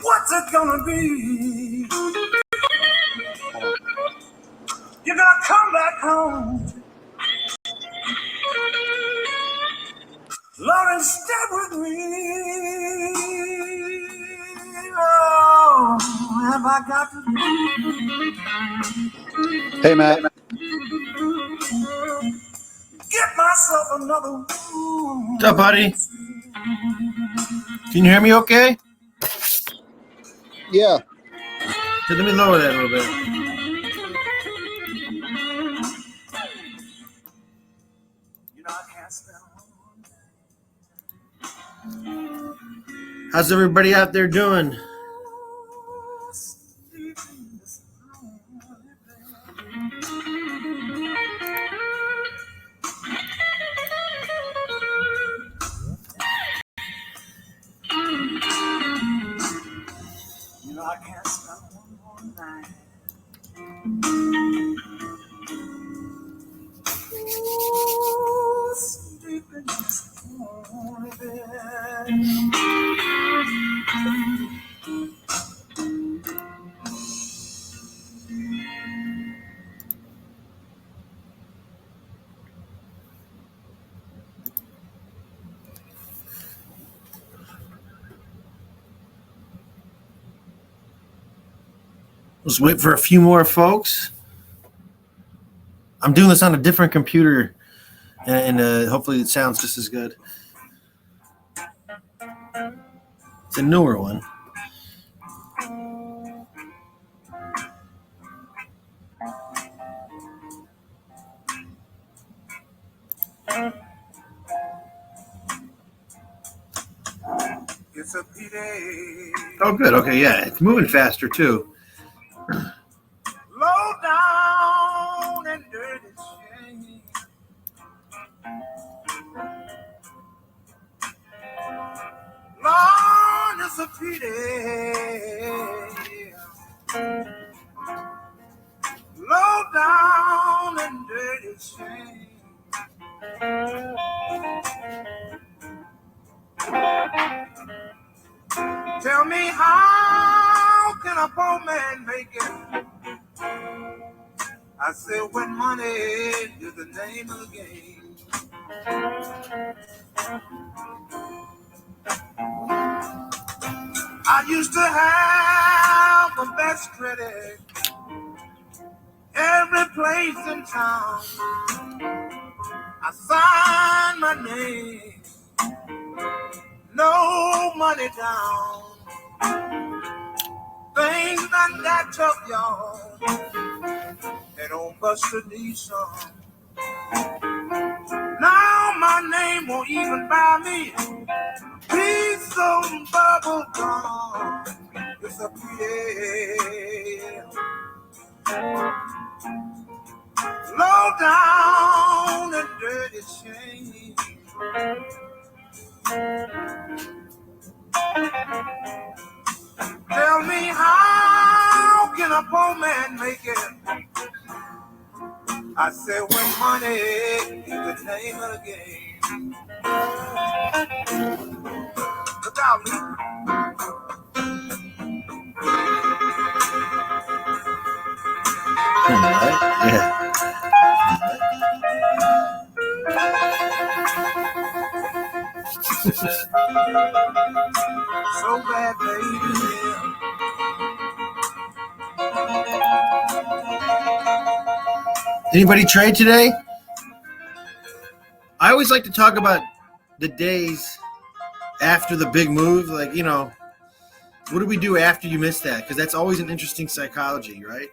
What's it gonna be? You're gonna come back home, Lord, and stay with me. Oh, have I got to? Hey, Matt. Get myself another. What's up, buddy? Can you hear me okay? Yeah. Okay, let me lower that a little bit. How's everybody out there doing? I can't stop one more night. Ooh, sleep in this lonely bed. Let's wait for a few more folks. I'm doing this on a different computer, and hopefully it sounds just as good. It's a newer one. It's a pity. Oh, good. Okay, yeah, it's moving faster too. Low down and dirty shame. Lord, it's a pity. Low down and dirty shame. Tell me, how can a poor man make it? I said, when money is the name of the game. I used to have the best credit every place in town. I signed my name, no money down. Things done got tough, y'all. They don't bust a some. Now my name won't even buy me a piece of bubble gum. It's a pity. Low down and dirty shame. Tell me, how can a poor man make it? I said, when money is the name of the game. Look out, Luke. Yeah. So bad, baby. Anybody trade today? I always like to talk about the days after the big move. Like, what do we do after you miss that? Because that's always an interesting psychology, right?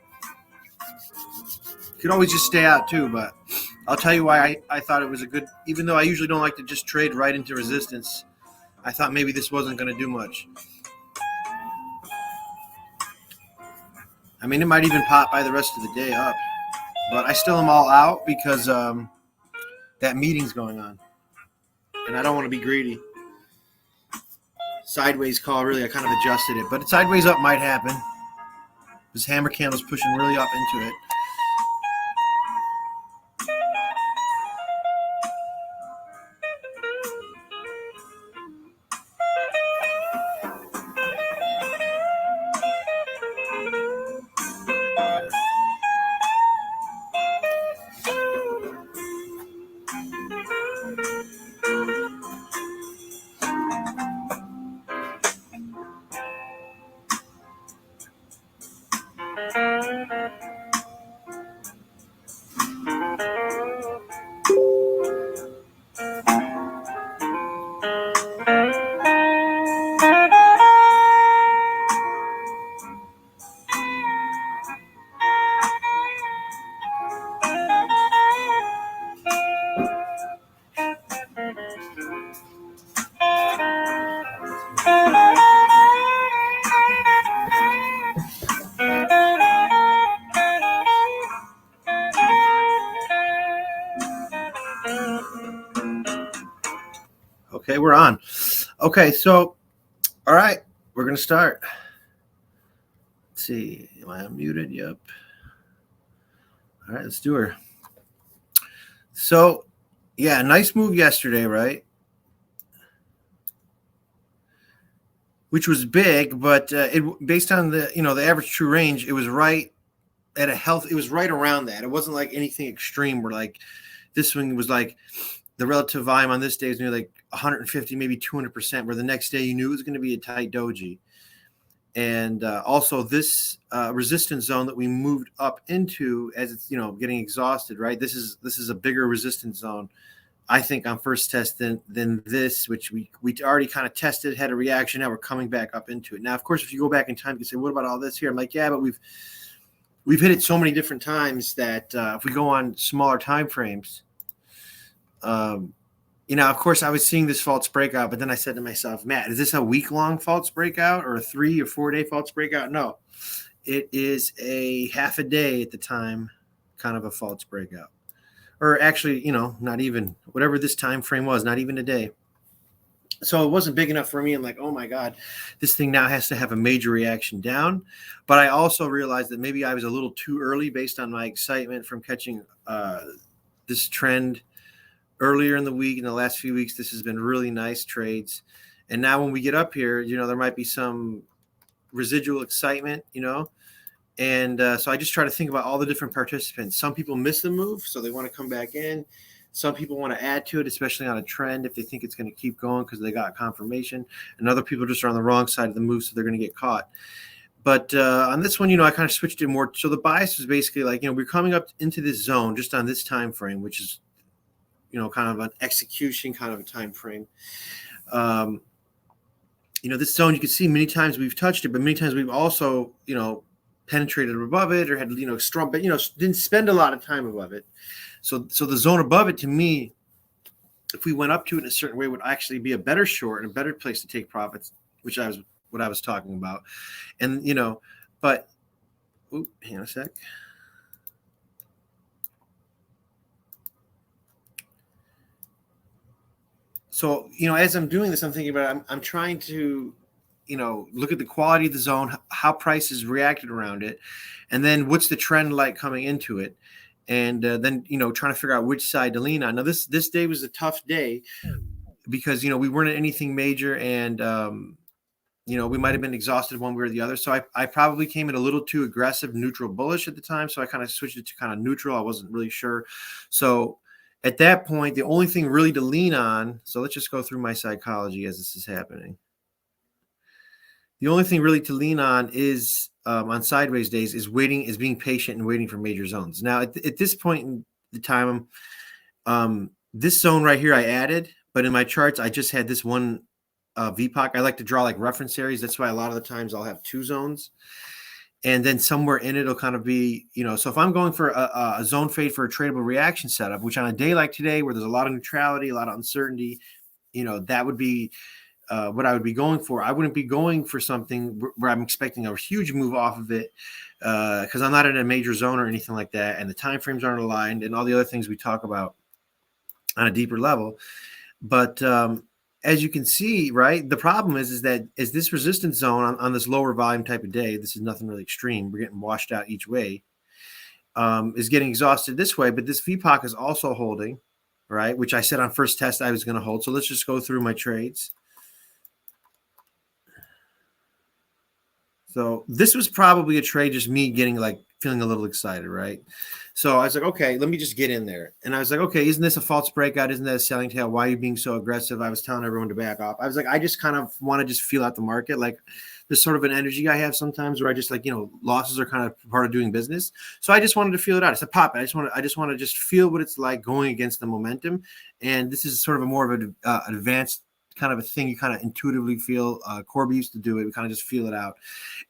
You could always just stay out too, but I'll tell you why I thought it was a good, even though I usually don't like to just trade right into resistance, I thought maybe this wasn't going to do much. I mean, it might even pop by the rest of the day up, but I still am all out because that meeting's going on, and I don't want to be greedy. Sideways call, really, I kind of adjusted it, but sideways up might happen. This hammer candle's pushing really up into it. Okay, we're on. Okay, so, all right, we're going to start. Let's see. Am I unmuted? Yep. All right, let's do her. So, yeah, nice move yesterday, right? Which was big, but it based on the the average true range, it was right at a health. It was right around that. It wasn't like anything extreme. Where like this swing was like the relative volume on this day was near like 150, maybe 200%. Where the next day you knew it was going to be a tight doji, and also this resistance zone that we moved up into as it's getting exhausted. Right, this is a bigger resistance zone, I think, on first test than this, which we already kind of tested, had a reaction. Now we're coming back up into it. Now, of course, if you go back in time, you can say, what about all this here? I'm like, yeah, but we've hit it so many different times that if we go on smaller time frames, of course, I was seeing this false breakout, but then I said to myself, Matt, is this a week-long false breakout or a 3 or 4 day false breakout? No, it is a half a day at the time, kind of a false breakout. Or actually, not even whatever this time frame was, not even a day. So it wasn't big enough for me. I'm like, oh my God, this thing now has to have a major reaction down. But I also realized that maybe I was a little too early based on my excitement from catching this trend earlier in the week. In the last few weeks, this has been really nice trades. And now when we get up here, there might be some residual excitement, And so I just try to think about all the different participants. Some people miss the move, so they want to come back in. Some people want to add to it, especially on a trend, if they think it's going to keep going because they got confirmation. And other people just are on the wrong side of the move, so they're going to get caught. But on this one, I kind of switched it more. So the bias was basically like, we're coming up into this zone just on this time frame, which is, kind of an execution kind of a time frame. This zone, you can see many times we've touched it, but many times we've also, penetrated above it or had, strong, but, didn't spend a lot of time above it. So the zone above it, to me, if we went up to it in a certain way, would actually be a better short and a better place to take profits, which what I was talking about. And, but hang on a sec. So, as I'm doing this, I'm thinking about it, I'm trying to, look at the quality of the zone, how prices reacted around it, and then what's the trend like coming into it. And then, trying to figure out which side to lean on. Now, this day was a tough day because, we weren't at anything major and, we might have been exhausted one way or the other. So I probably came in a little too aggressive, neutral, bullish at the time. So I kind of switched it to kind of neutral. I wasn't really sure. So at that point, the only thing really to lean on, so let's just go through my psychology as this is happening. The only thing really to lean on is on sideways days is being patient and waiting for major zones. Now, at this point in the time, This zone right here I added, but in my charts, I just had this one VPOC. I like to draw like reference areas. That's why a lot of the times I'll have two zones. And then somewhere in it, it'll kind of be, so if I'm going for a zone fade for a tradable reaction setup, which on a day like today, where there's a lot of neutrality, a lot of uncertainty, that would be what I would be going for. I wouldn't be going for something where I'm expecting a huge move off of it because I'm not in a major zone or anything like that. And the time frames aren't aligned and all the other things we talk about on a deeper level. But as you can see, right, the problem is that this resistance zone on this lower volume type of day, this is nothing really extreme. We're getting washed out each way, is getting exhausted this way. But this VPOC is also holding, right, which I said on first test I was going to hold. So let's just go through my trades. So this was probably a trade, just me getting feeling a little excited, right? So I was like, okay, let me just get in there. And I was like, okay, isn't this a false breakout? Isn't that a selling tail? Why are you being so aggressive? I was telling everyone to back off. I was like, I just kind of want to just feel out the market. Like there's sort of an energy I have sometimes where I just losses are kind of part of doing business. So I just wanted to feel it out. I said, pop it. I just want to just feel what it's like going against the momentum. And this is sort of a more of an advanced kind of a thing you kind of intuitively feel. Corby used to do it. We kind of just feel it out.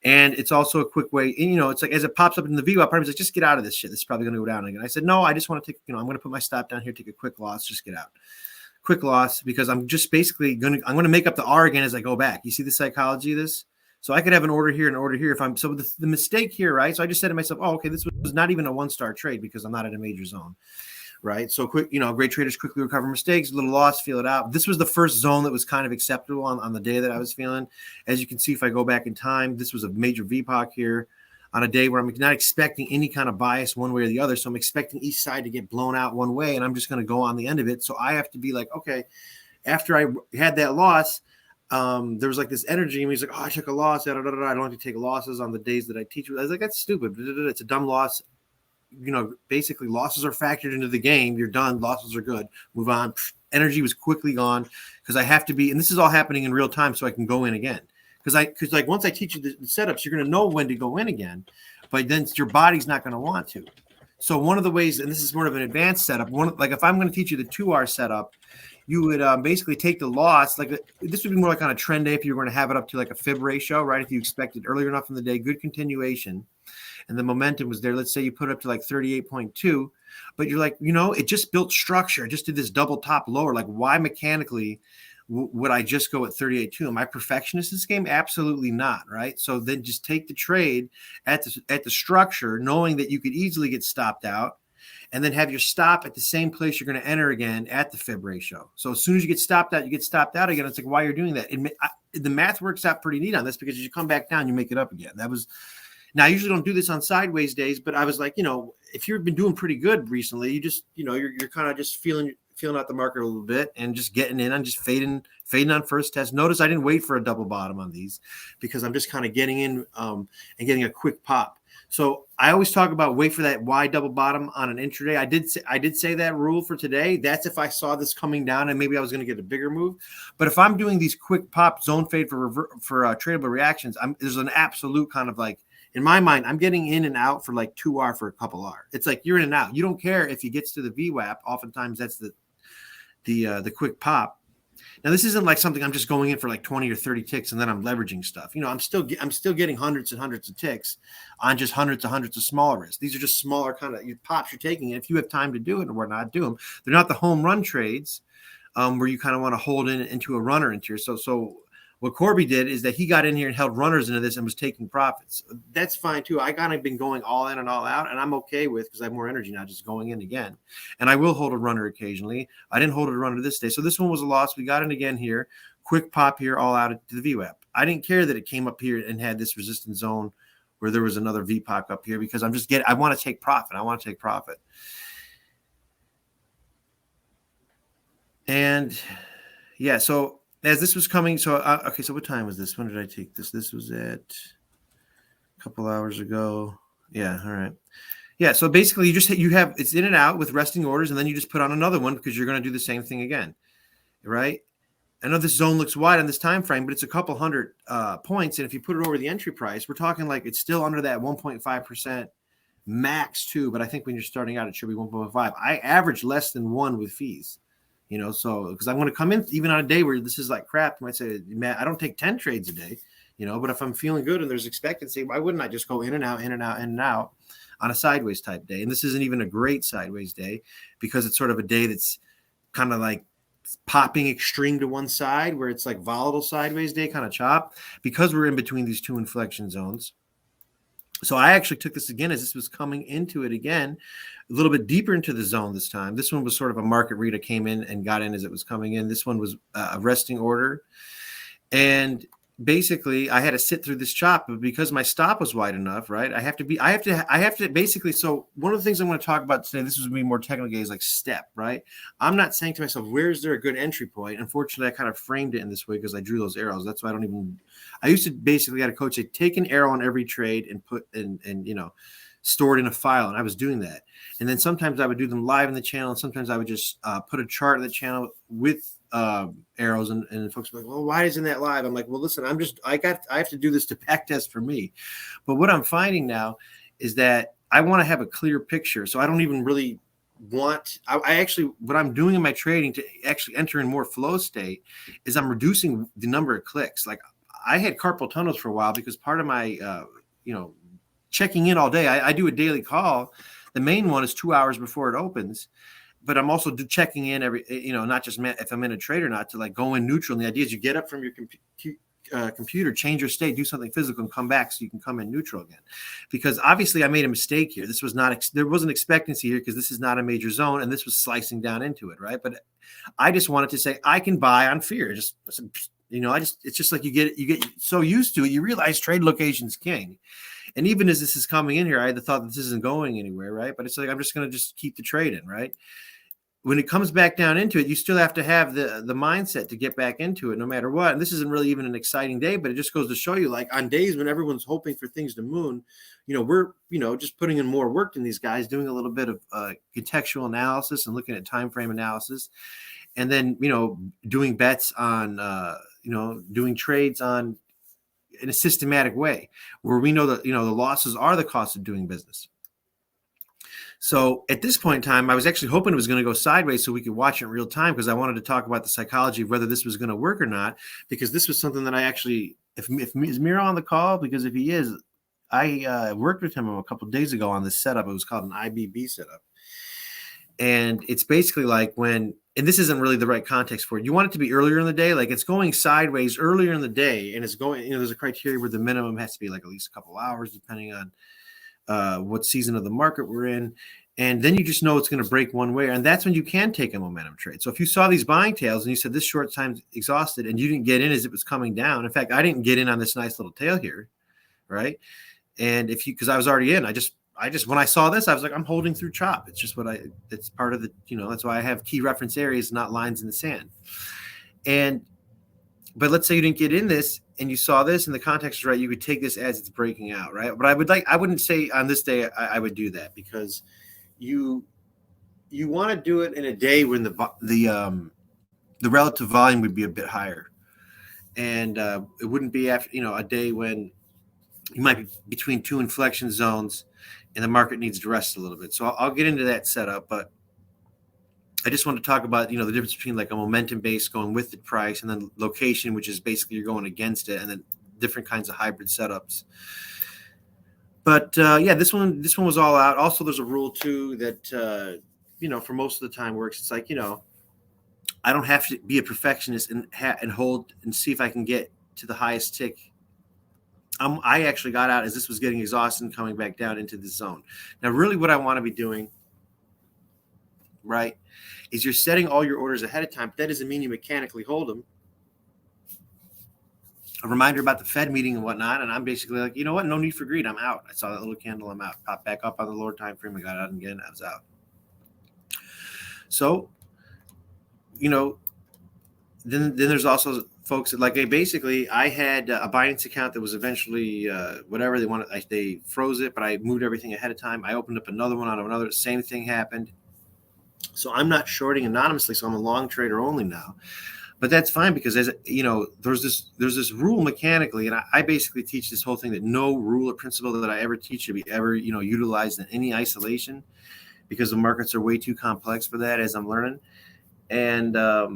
And it's also a quick way, and, it's like as it pops up in the VWAP, I'm like, just get out of this shit. This is probably going to go down again. I said, no, I just want to take, I'm going to put my stop down here, take a quick loss, just get out. Quick loss, because I'm just basically I'm going to make up the R again as I go back. You see the psychology of this? So I could have an order here and an order here if I'm, so the mistake here, right? So I just said to myself, oh, okay, this was not even a 1-star trade because I'm not in a major zone. Right. So quick, great traders quickly recover mistakes, a little loss, feel it out. This was the first zone that was kind of acceptable on the day that I was feeling. As you can see, if I go back in time, this was a major VPOC here on a day where I'm not expecting any kind of bias one way or the other. So I'm expecting each side to get blown out one way, and I'm just going to go on the end of it. So I have to be like, okay, after I had that loss, there was like this energy, and he's like, oh, I took a loss. I don't like to take losses on the days that I teach. I was like, that's stupid. It's a dumb loss. Basically losses are factored into the game. You're done. Losses are good. Move on. Energy was quickly gone because I have to be, and this is all happening in real time so I can go in again. Because once I teach you the setups, you're going to know when to go in again, but then your body's not going to want to. So one of the ways, and this is more of an advanced setup, if I'm going to teach you the 2R setup, you would basically take the loss. This would be more like on a trend day if you were going to have it up to like a fib ratio, right? If you expected earlier enough in the day, good continuation, and the momentum was there. Let's say you put it up to like 38.2, but you're like, it just built structure. It just did this double top lower. Like, why mechanically would I just go at 38.2? Am I perfectionist in this game? Absolutely not, right? So then just take the trade at the structure, knowing that you could easily get stopped out, and then have your stop at the same place you're going to enter again at the fib ratio. So as soon as you get stopped out, you get stopped out again. It's like, why you're doing that? The math works out pretty neat on this because as you come back down, you make it up again. Now, I usually don't do this on sideways days, but I was like, if you've been doing pretty good recently, you just, you're kind of just feeling out the market a little bit and just getting in on just fading on first test. Notice I didn't wait for a double bottom on these because I'm just kind of getting in and getting a quick pop. So I always talk about wait for that wide double bottom on an intraday. I did say that rule for today. That's if I saw this coming down and maybe I was going to get a bigger move. But if I'm doing these quick pop zone fade for tradable reactions, there's an absolute kind of like, in my mind, I'm getting in and out for like 2R for a couple R. It's like you're in and out. You don't care if he gets to the VWAP. Oftentimes that's the quick pop. Now this isn't like something I'm just going in for like 20 or 30 ticks and then I'm leveraging stuff. I'm still getting hundreds and hundreds of ticks on just hundreds of smaller risks. These are just smaller kind of pops you're taking. And if you have time to do it or whatnot, do them. They're not the home run trades where you kind of want to hold into a runner into here. So what Corby did is that he got in here and held runners into this and was taking profits. That's fine too. I kind of been going all in and all out, and I'm okay with because I have more energy now just going in again. And I will hold a runner occasionally. I didn't hold a runner this day. So this one was a loss. We got in again here. Quick pop here, all out to the VWAP. I didn't care that it came up here and had this resistance zone where there was another VPOC up here because I want to take profit. And yeah, so as this was coming, so okay, so what time was this? When did I take this? This was at a couple hours ago. Yeah, all right. Yeah, so basically it's in and out with resting orders, and then you just put on another one because you're going to do the same thing again, right? I know this zone looks wide on this time frame, but it's a couple hundred points, and if you put it over the entry price, we're talking like it's still under that 1.5% max too. But I think when you're starting out, it should be 1.5. I average less than 1 with fees. So because I'm going to come in even on a day where this is like crap. I might say, Matt, I don't take 10 trades a day, but if I'm feeling good and there's expectancy, why wouldn't I just go in and out, in and out, in and out on a sideways type day? And this isn't even a great sideways day because it's sort of a day that's kind of like popping extreme to one side where it's like volatile sideways day, kind of chop, because we're in between these two inflection zones. So I actually took this again as this was coming into it again, a little bit deeper into the zone this time. This one was sort of a market read. I came in and got in as it was coming in. This one was a resting order. And basically I had to sit through this chop, but because my stop was wide enough, right? I have to basically, so one of the things I'm going to talk about today, this was going to be more technical, is like step, right? I'm not saying to myself, where's there a good entry point? Unfortunately, I kind of framed it in this way because I drew those arrows. That's why I used to basically had a coach say, take an arrow on every trade and put and store it in a file. And I was doing that. And then sometimes I would do them live in the channel. And sometimes I would just put a chart in the channel with arrows, and folks were like, well, why isn't that live? I'm like, well, listen, I have to do this to back test for me. But what I'm finding now is that I want to have a clear picture. So I don't even really want, I actually, what I'm doing in my trading to actually enter in more flow state is I'm reducing the number of clicks. Like I had carpal tunnels for a while because part of my, checking in all day, I do a daily call. The main one is 2 hours before it opens. But I'm also checking in every, not just if I'm in a trade or not, to like go in neutral. And the idea is you get up from your computer, change your state, do something physical, and come back so you can come in neutral again. Because obviously I made a mistake here. This was not, there wasn't expectancy here because this is not a major zone, and this was slicing down into it, right? But I just wanted to say I can buy on fear. It's just like you get so used to it, you realize trade location's king. And even as this is coming in here, I had the thought that this isn't going anywhere, right? But it's like I'm just going to just keep the trade in, right? When it comes back down into it, you still have to have the mindset to get back into it no matter what. And this isn't really even an exciting day, but it just goes to show you, like on days when everyone's hoping for things to moon, we're, just putting in more work than these guys, doing a little bit of contextual analysis and looking at time frame analysis. And then, doing bets on, doing trades on in a systematic way where we know that, the losses are the cost of doing business. So at this point in time, I was actually hoping it was going to go sideways so we could watch it in real time because I wanted to talk about the psychology of whether this was going to work or not, because this was something that I actually, if is Miro on the call? Because if he is, I worked with him a couple of days ago on this setup. It was called an IBB setup. And it's basically like when, and this isn't really the right context for it. You want it to be earlier in the day. Like it's going sideways earlier in the day and it's going, there's a criteria where the minimum has to be like at least a couple hours, depending on what season of the market we're in. And then you just know it's going to break one way. And that's when you can take a momentum trade. So if you saw these buying tails and you said this short time's exhausted and you didn't get in as it was coming down. In fact, I didn't get in on this nice little tail here. Right. And because I was already in, I just, when I saw this, I was like, I'm holding through chop. It's just it's part of the, that's why I have key reference areas, not lines in the sand. But let's say you didn't get in this and you saw this and the context is right, you would take this as it's breaking out, right? But I wouldn't say on this day I would do that because you want to do it in a day when the relative volume would be a bit higher. And it wouldn't be after, a day when you might be between two inflection zones and the market needs to rest a little bit. So I'll get into that setup, but I just want to talk about, the difference between like a momentum base going with the price and then location, which is basically you're going against it, and then different kinds of hybrid setups. But this one was all out. Also, there's a rule too that, for most of the time works. It's like, I don't have to be a perfectionist and hold and see if I can get to the highest tick. I actually got out as this was getting exhausted and coming back down into the zone. Now, really what I want to be doing, right, is you're setting all your orders ahead of time. But that doesn't mean you mechanically hold them. A reminder about the Fed meeting and whatnot. And I'm basically like, you know what? No need for greed. I'm out. I saw that little candle. I'm out. Popped back up on the lower time frame. I got out again. I was out. So, then there's also folks that like, I had a Binance account that was eventually whatever they wanted. They froze it, but I moved everything ahead of time. I opened up another one on another. Same thing happened. So I'm not shorting anonymously. So I'm a long trader only now. But that's fine because there's this rule mechanically, and I basically teach this whole thing that no rule or principle that I ever teach should be ever utilized in any isolation, because the markets are way too complex for that, as I'm learning. And I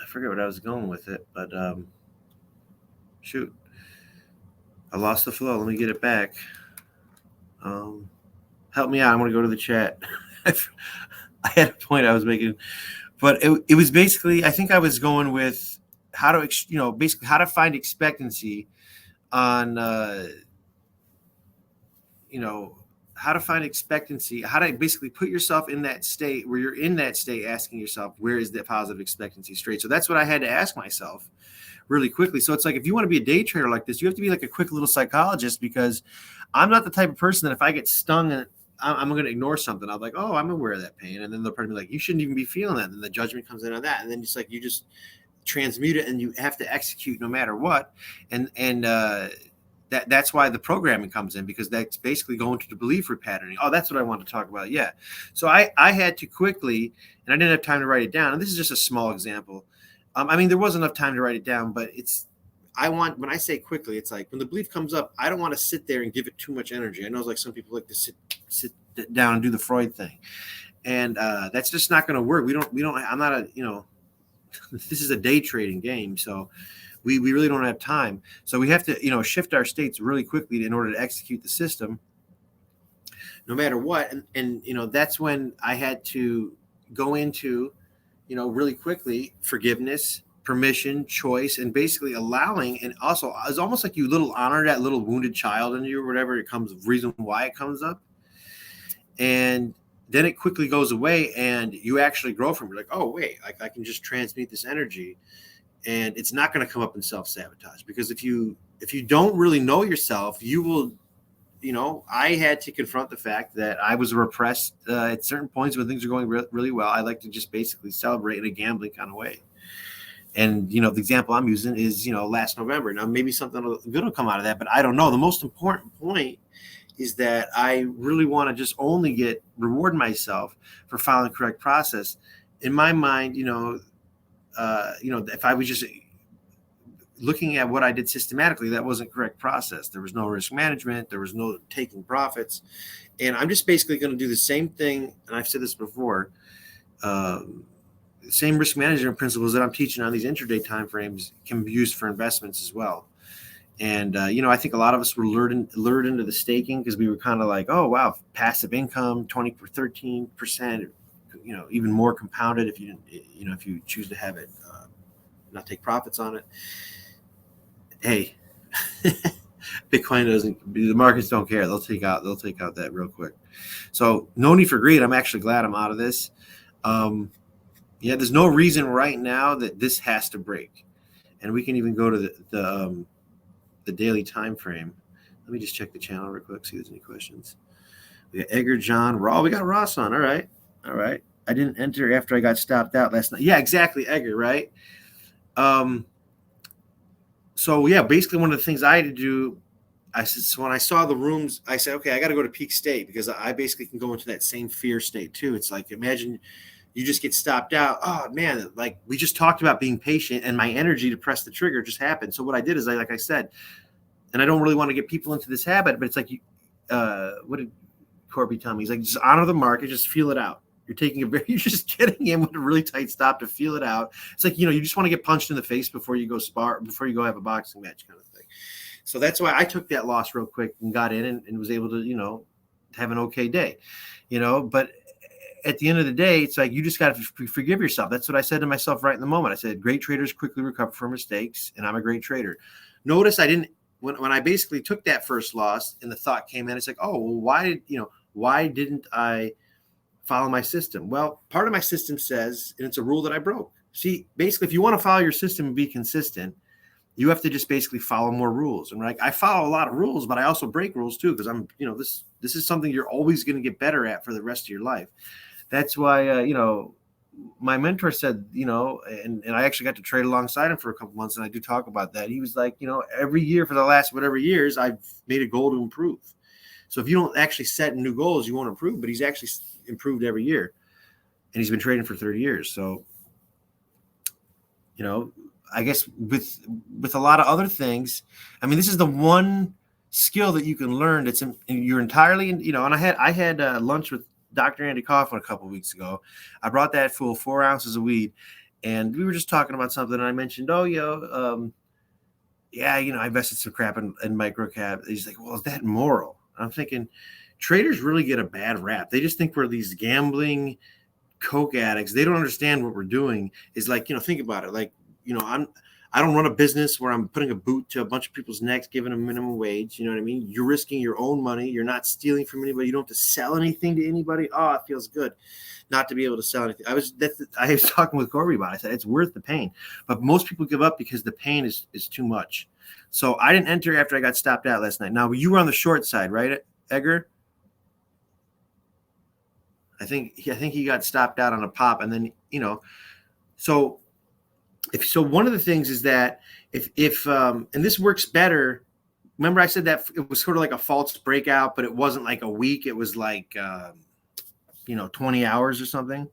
forget what I was going with it, but shoot, I lost the flow. Let me get it back. Help me out. I'm going to go to the chat. I had a point I was making, but it was basically, I think I was going with how to, basically how to find expectancy on, how to find expectancy, how to basically put yourself in that state where you're in that state, asking yourself, where is that positive expectancy straight? So that's what I had to ask myself really quickly. So it's like, if you want to be a day trader like this, you have to be like a quick little psychologist, because I'm not the type of person that if I get stung and I'm going to ignore something, I'm like, oh, I'm aware of that pain. And then they'll probably be like, you shouldn't even be feeling that. And the judgment comes in on that. And then it's like, you just transmute it and you have to execute no matter what. And that's why the programming comes in, because that's basically going to the belief repatterning. Oh, that's what I want to talk about. Yeah. So I had to quickly, and I didn't have time to write it down. And this is just a small example. I mean, there was enough time to write it down, but when I say quickly, it's like when the belief comes up, I don't want to sit there and give it too much energy. I know it's like some people like to sit down and do the Freud thing. And that's just not going to work. I'm not this is a day trading game. So we really don't have time. So we have to, shift our states really quickly in order to execute the system no matter what. And that's when I had to go into, really quickly, forgiveness, permission, choice, and basically allowing. And also, it's almost like you little honor that little wounded child in you or whatever it comes, reason why it comes up. And then it quickly goes away and you actually grow from it. You're like, oh, wait, I can just transmute this energy and it's not going to come up in self-sabotage. Because if you don't really know yourself, you will, I had to confront the fact that I was repressed at certain points when things are going really well. I like to just basically celebrate in a gambling kind of way. And, the example I'm using is, last November. Now, maybe something good will come out of that, but I don't know. The most important point is that I really want to just only reward myself for following the correct process. In my mind, if I was just looking at what I did systematically, that wasn't correct process. There was no risk management. There was no taking profits. And I'm just basically going to do the same thing. And I've said this before, same risk management principles that I'm teaching on these intraday timeframes can be used for investments as well. And, I think a lot of us were lured into the staking because we were kind of like, oh, wow, passive income, 13%, even more compounded if you choose to have it, not take profits on it. Hey, Bitcoin the markets don't care. They'll take out that real quick. So no need for greed. I'm actually glad I'm out of this. There's no reason right now that this has to break. And we can even go to the daily time frame. Let me just check the channel real quick, see if there's any questions. We got Edgar, John, we got Ross on. All right. I didn't enter after I got stopped out last night. Yeah, exactly, Edgar, right? So yeah, basically one of the things I had to do, so when I saw the rooms, I said, okay, I got to go to peak state because I basically can go into that same fear state too. It's like, imagine you just get stopped out. Oh man, like we just talked about being patient and my energy to press the trigger just happened. So what I did is like I said, and I don't really want to get people into this habit, but it's like, what did Corby tell me? He's like, just honor the market, just feel it out. You're just getting in with a really tight stop to feel it out. It's like, you just want to get punched in the face before you go have a boxing match kind of thing. So that's why I took that loss real quick and got in and was able to, have an okay day, but at the end of the day, it's like, you just got to forgive yourself. That's what I said to myself right in the moment. I said, great traders quickly recover from mistakes, and I'm a great trader. Notice I didn't, when I basically took that first loss and the thought came in, it's like, oh, well, why didn't I follow my system? Well, part of my system says, and it's a rule that I broke. See, basically, if you want to follow your system and be consistent, you have to just basically follow more rules. And I follow a lot of rules, but I also break rules too, because I'm, this is something you're always going to get better at for the rest of your life. That's why, my mentor said, and I actually got to trade alongside him for a couple months, and I do talk about that. He was like, every year for the last whatever years, I've made a goal to improve. So if you don't actually set new goals, you won't improve. But he's actually improved every year, and he's been trading for 30 years. So, I guess with a lot of other things, I mean, this is the one skill that you can learn. You're entirely, and I had lunch with Dr. Andy Kaufman a couple of weeks ago. I brought that fool 4 ounces of weed, and we were just talking about something, and I mentioned, yeah, I invested some crap in micro cap. He's like, well, is that moral? I'm thinking, traders really get a bad rap. They just think we're these gambling coke addicts. They don't understand what we're doing. Is like, think about it. Like, I don't run a business where I'm putting a boot to a bunch of people's necks, giving them minimum wage. You know what I mean? You're risking your own money. You're not stealing from anybody. You don't have to sell anything to anybody. Oh, it feels good not to be able to sell anything. I was talking with Corby about it. I said, it's worth the pain. But most people give up because the pain is too much. So I didn't enter after I got stopped out last night. Now, you were on the short side, right, Edgar? I think he got stopped out on a pop, and then so one of the things is that if and this works better. Remember, I said that it was sort of like a false breakout, but it wasn't like a week. It was like 20 hours or something.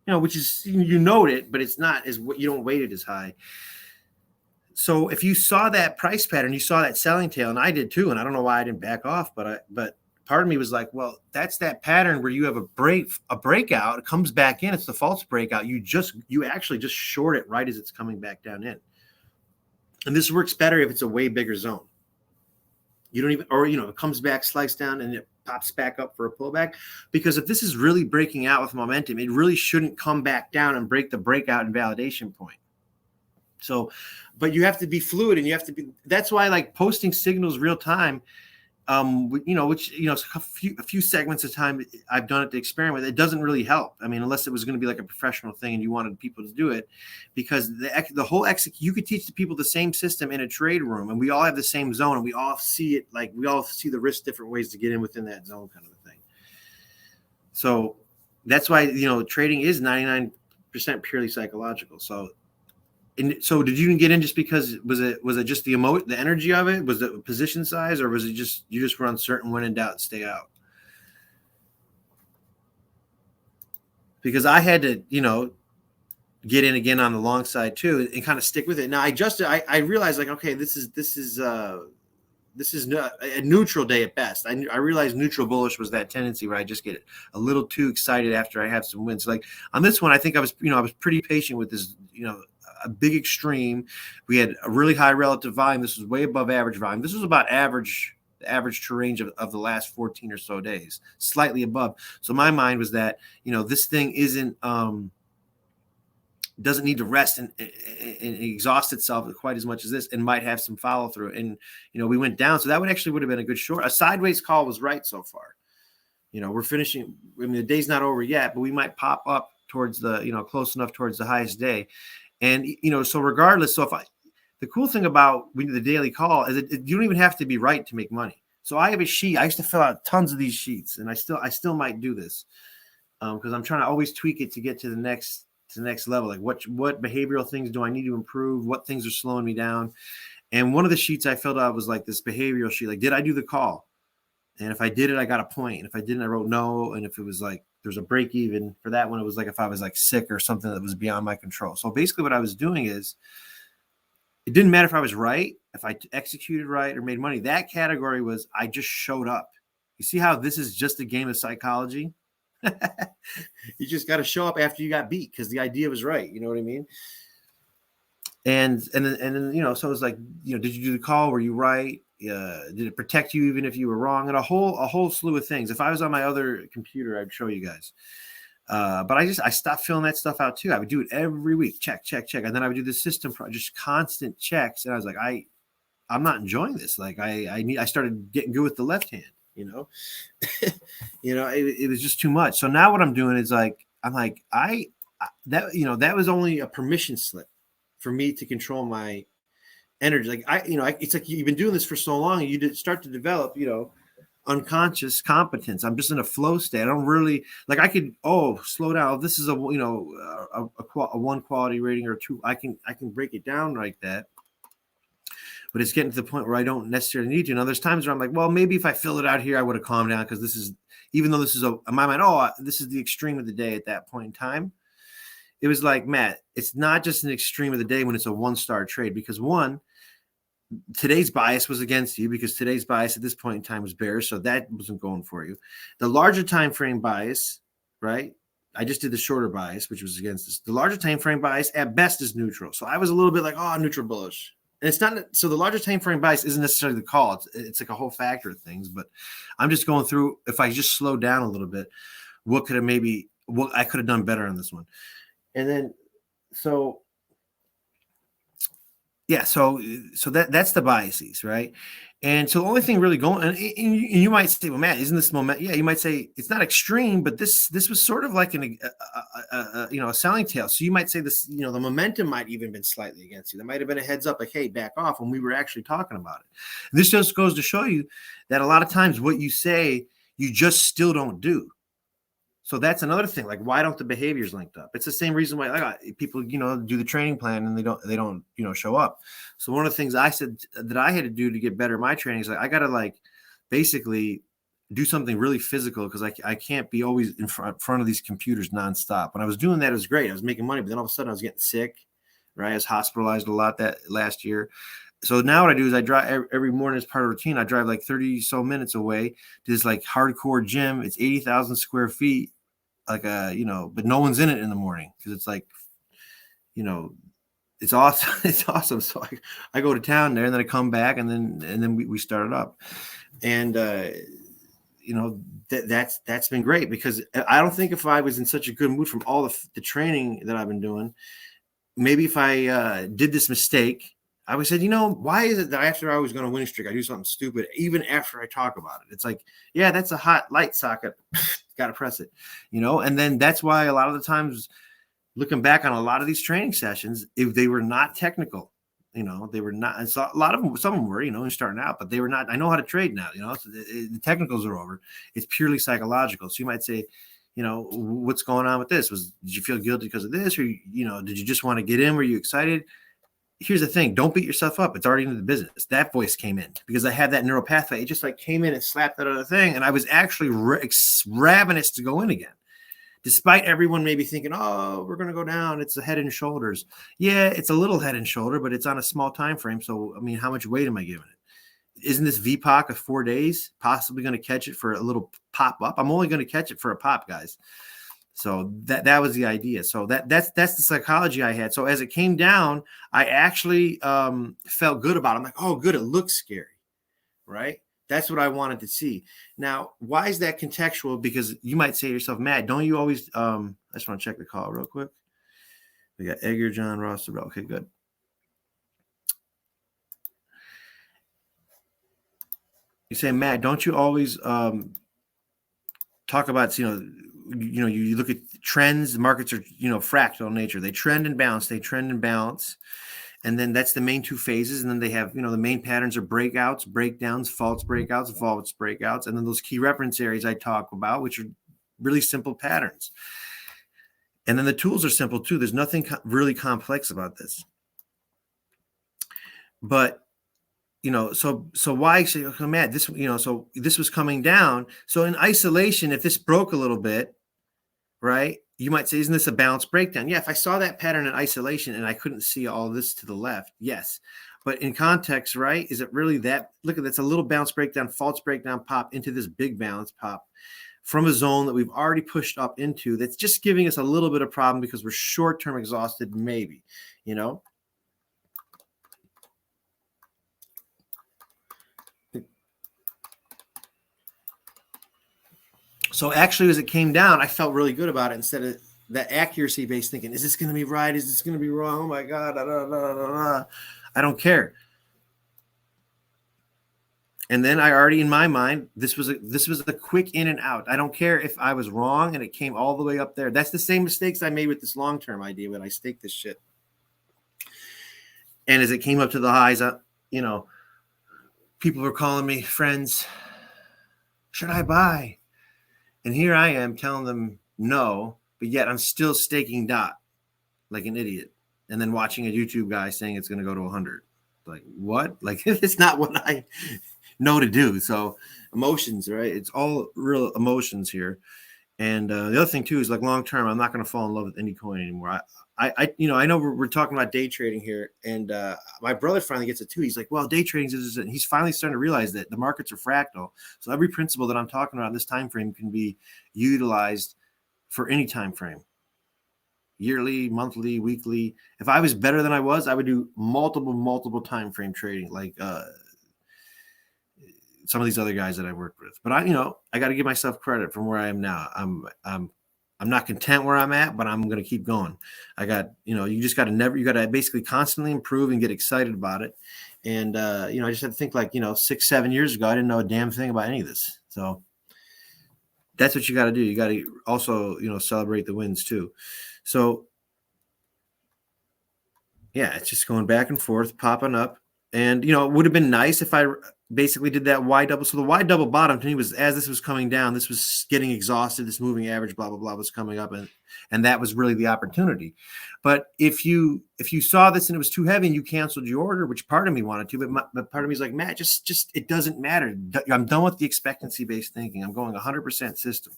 Which is note it, but it's not as what you don't weight it as high. So if you saw that price pattern, you saw that selling tail, and I did too, and I don't know why I didn't back off, but part of me was like, well, that's that pattern where you have a breakout, it comes back in, it's the false breakout. You actually just short it right as it's coming back down in. And this works better if it's a way bigger zone. You don't even, or it comes back, sliced down, and it pops back up for a pullback. Because if this is really breaking out with momentum, it really shouldn't come back down and break the breakout and validation point. So, but you have to be fluid, and you have to be. That's why, like, posting signals real time. A few segments of time I've done it to experiment. It doesn't really help. I mean, unless it was going to be like a professional thing and you wanted people to do it, because the whole you could teach the people the same system in a trade room, and we all have the same zone, and we all see it. Like, we all see the risk different ways to get in within that zone, kind of a thing. So that's why trading is 99% purely psychological. So did you get in just because was it just the energy of it? Was it position size, or was it just you just were uncertain, when in doubt, stay out? Because I had to, get in again on the long side too and kind of stick with it. Now I realized, like, okay, this is a neutral day at best. I realized neutral bullish was that tendency where I just get a little too excited after I have some wins. Like on this one, I think I was pretty patient with this, a big extreme. We had a really high relative volume. This was way above average volume. This was about the average true range of the last 14 or so days, slightly above. So my mind was that, this thing isn't, doesn't need to rest and exhaust itself quite as much as this, and might have some follow through. And, we went down. So that would have been a good short. A sideways call was right so far. We're finishing. I mean, the day's not over yet, but we might pop up towards the, close enough towards the highest day. And, so regardless, the cool thing about the daily call is that you don't even have to be right to make money. So I have a sheet. I used to fill out tons of these sheets, and I still might do this because I'm trying to always tweak it to get to the next level. Like what behavioral things do I need to improve? What things are slowing me down? And one of the sheets I filled out was like this behavioral sheet. Like, did I do the call? And if I did it, I got a point. And if I didn't, I wrote no. And if it was like there's a break even for that one, it was like if I was like sick or something that was beyond my control. So basically what I was doing is it didn't matter if I was right, if I executed right or made money. That category was I just showed up. You see how this is just a game of psychology? You just got to show up after you got beat because the idea was right. You know what I mean? And then so it was like, did you do the call? Were you right? Did it protect you even if you were wrong? And a whole slew of things. If I was on my other computer, I'd show you guys. But I stopped filling that stuff out too. I would do it every week. Check. And then I would do the system, just constant checks. And I was like, I'm not enjoying this. Like I started getting good with the left hand, it was just too much. So now what I'm doing is that was only a permission slip for me to control my energy. Like it's like you've been doing this for so long and you start to develop, unconscious competence. I'm just in a flow state. I don't really like, I could, slow down. This is a one quality rating or two. I can break it down like that, but it's getting to the point where I don't necessarily need to. Now there's times where I'm like, well, maybe if I fill it out here, I would have calmed down. Cause this is, even though this is in my mind, this is the extreme of the day at that point in time. It was like, Matt, it's not just an extreme of the day when it's a 1-star trade, because one, today's bias was against you because today's bias at this point in time was bearish, so that wasn't going for you. The larger time frame bias, right? I just did the shorter bias, which was against this. The larger time frame bias at best is neutral. So I was a little bit like, oh, neutral bullish. And it's not so the larger time frame bias isn't necessarily the call. It's like a whole factor of things. But I'm just going through, if I just slow down a little bit, what I could have done better on this one. And then that's the biases, right? And so the only thing really going, and you might say, well, Matt, isn't this moment? Yeah, you might say it's not extreme, but this was sort of like a selling tail. So you might say this, the momentum might even been slightly against you. There might have been a heads up, like, hey, back off, when we were actually talking about it. And this just goes to show you that a lot of times what you say, you just still don't do. So that's another thing. Like, why don't the behaviors linked up? It's the same reason why people, do the training plan and they don't, show up. So one of the things I said that I had to do to get better at my training is I got to basically do something really physical because I can't be always in front of these computers nonstop. When I was doing that, it was great. I was making money, but then all of a sudden I was getting sick, right? I was hospitalized a lot that last year. So now what I do is I drive every morning as part of routine. I drive 30 so minutes away to this hardcore gym. It's 80,000 square feet, but no one's in it in the morning because it's it's awesome. It's awesome. So I go to town there and then I come back and then we start it up. And, that's been great because I don't think if I was in such a good mood from all the training that I've been doing, maybe if I did this mistake, I would say, why is it that after I was going to win a streak, I do something stupid, even after I talk about it? It's yeah, that's a hot light socket. Got to press it, and then that's why a lot of the times looking back on a lot of these training sessions, if they were not technical, they were not, and so a lot of them, some of them were, starting out, but they were not, I know how to trade now, so the technicals are over. It's purely psychological. So you might say, what's going on with this? Did you feel guilty because of this? Or, did you just want to get in? Were you excited? Here's the thing. Don't beat yourself up. It's already into the business. That voice came in because I had that neural pathway. It just came in and slapped that other thing. And I was actually ravenous to go in again. Despite everyone maybe thinking, oh, we're going to go down. It's a head and shoulders. Yeah, it's a little head and shoulder, but it's on a small time frame. So, how much weight am I giving it? Isn't this VPOC of 4 days possibly going to catch it for a little pop up? I'm only going to catch it for a pop, guys. So that was the idea. So that's the psychology I had. So as it came down, I actually felt good about it. I'm like, oh, good. It looks scary, right? That's what I wanted to see. Now, why is that contextual? Because you might say to yourself, Matt, don't you always I just want to check the call real quick. We got Edgar, John, Ross. Okay, good. You say, Matt, don't you always talk about, you look at trends, the markets are, fractal in nature. They trend and bounce. And then that's the main two phases. And then they have, the main patterns are breakouts, breakdowns, false breakouts. And then those key reference areas I talk about, which are really simple patterns. And then the tools are simple too. There's nothing really complex about this. But, so why say, okay, Matt, this, so this was coming down. So in isolation, if this broke a little bit, right, you might say, isn't this a balanced breakdown? Yeah, if I saw that pattern in isolation and I couldn't see all this to the left, yes. But in context, right, is it really that? Look at that's a little bounce breakdown, false breakdown pop into this big balance pop from a zone that we've already pushed up into. That's just giving us a little bit of problem because we're short-term exhausted, maybe, So actually, as it came down, I felt really good about it instead of that accuracy-based thinking. Is this going to be right? Is this going to be wrong? Oh, my God. I don't care. And then I already, in my mind, this was a quick in and out. I don't care if I was wrong and it came all the way up there. That's the same mistakes I made with this long-term idea when I staked this shit. And as it came up to the highs, people were calling me, friends, should I buy? And here I am telling them no, but yet I'm still staking DOT like an idiot. And then watching a YouTube guy saying it's going to go to 100. Like, what? Like, it's not what I know to do. So emotions, right? It's all real emotions here. And the other thing too is like long term, I'm not going to fall in love with any coin anymore. I know we're talking about day trading here, and my brother finally gets it too. He's like, well, day trading is, and he's finally starting to realize that the markets are fractal. So every principle that I'm talking about in this time frame can be utilized for any time frame, yearly, monthly, weekly. If I was better than I was, I would do multiple time frame trading, like some of these other guys that I worked with. But I got to give myself credit from where I am now. I'm not content where I'm at, but I'm going to keep going. I got, you just got to you got to basically constantly improve and get excited about it. And, I just had to think like, 6, 7 years ago, I didn't know a damn thing about any of this. So that's what you got to do. You got to also, celebrate the wins too. So yeah, it's just going back and forth, popping up. And, it would have been nice if I basically did that Y double. So the Y double bottom to me was, as this was coming down, this was getting exhausted. This moving average, blah, blah, blah, was coming up. And that was really the opportunity. But if you saw this and it was too heavy and you canceled your order, which part of me wanted to, but part of me is like, Matt, just it doesn't matter. I'm done with the expectancy-based thinking. I'm going 100% system,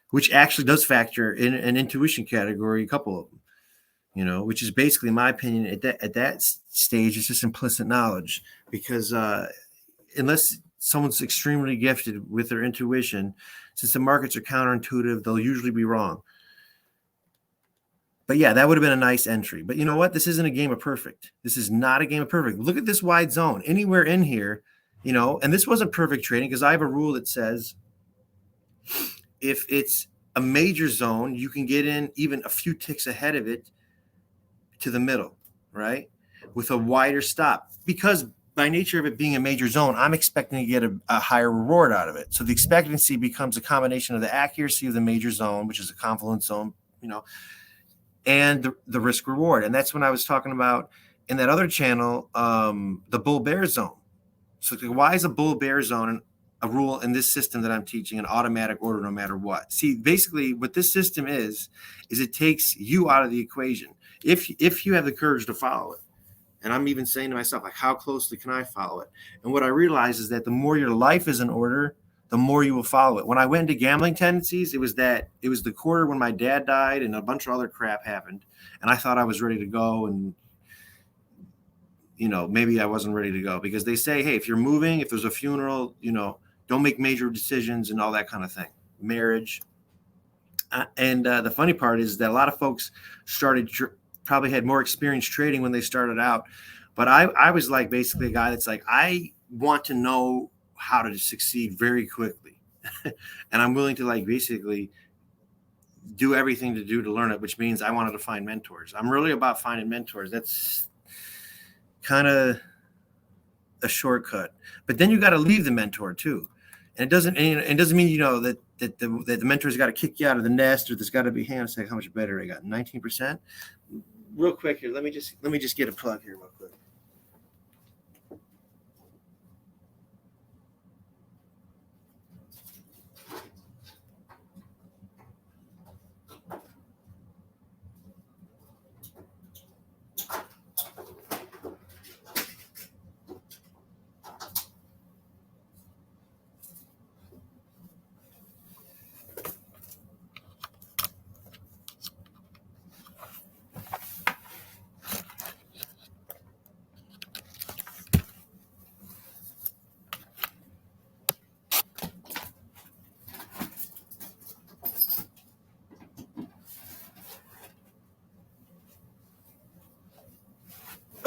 which actually does factor in an intuition category, a couple of them. Which is basically, in my opinion, at that stage, it's just implicit knowledge, because unless someone's extremely gifted with their intuition, since the markets are counterintuitive, they'll usually be wrong. But yeah, that would have been a nice entry. But you know what? This isn't a game of perfect. This is not a game of perfect. Look at this wide zone. Anywhere in here, and this wasn't perfect trading, because I have a rule that says if it's a major zone, you can get in even a few ticks ahead of it to the middle, right? With a wider stop, because by nature of it being a major zone, I'm expecting to get a higher reward out of it. So the expectancy becomes a combination of the accuracy of the major zone, which is a confluence zone, and the risk reward. And that's when I was talking about in that other channel, the bull bear zone. So why is a bull bear zone a rule in this system that I'm teaching, an automatic order no matter what? See, basically what this system is it takes you out of the equation. If you have the courage to follow it. And I'm even saying to myself, like, how closely can I follow it? And what I realize is that the more your life is in order, the more you will follow it. When I went into gambling tendencies, it was the quarter when my dad died and a bunch of other crap happened. And I thought I was ready to go. And, maybe I wasn't ready to go, because they say, hey, if you're moving, if there's a funeral, don't make major decisions and all that kind of thing. Marriage. And the funny part is that a lot of folks probably had more experience trading when they started out. But I was like basically a guy that's like, I want to know how to succeed very quickly. And I'm willing to like basically do everything to learn it, which means I wanted to find mentors. I'm really about finding mentors. That's kind of a shortcut. But then you got to leave the mentor too. And it doesn't mean, that the mentor's got to kick you out of the nest, or there's got to be, hang on a second, how much better I got? 19%? Real quick here. Let me just get a plug here real quick.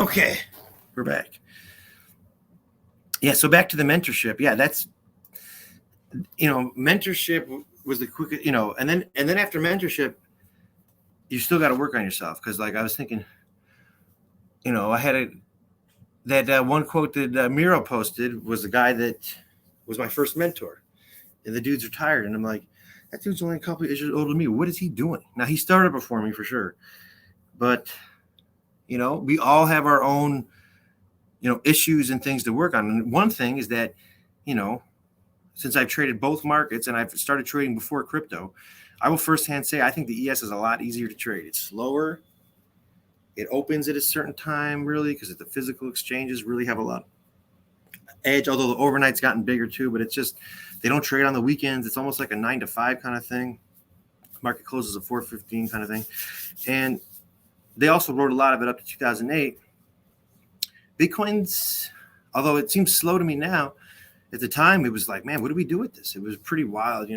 Okay, we're back. Yeah, so back to the mentorship. Yeah, that's, mentorship was the quickest, and then after mentorship, you still got to work on yourself. Because like I was thinking, I had that one quote that Miro posted was the guy that was my first mentor, and the dude's retired, and I'm like, that dude's only a couple of years older than me. What is he doing? Now he started before me for sure, but we all have our own issues and things to work on. And one thing is that, since I've traded both markets and I've started trading before crypto, I will firsthand say I think the ES is a lot easier to trade. It's slower. It opens at a certain time, really, because the physical exchanges really have a lot edge, although the overnight's gotten bigger too, but it's just, they don't trade on the weekends. It's almost like a 9 to 5 kind of thing. Market closes at 4:15 kind of thing. And they also wrote a lot of it up to 2008. Bitcoin's, although it seems slow to me now, at the time it was like, man, what do we do with this? It was pretty wild,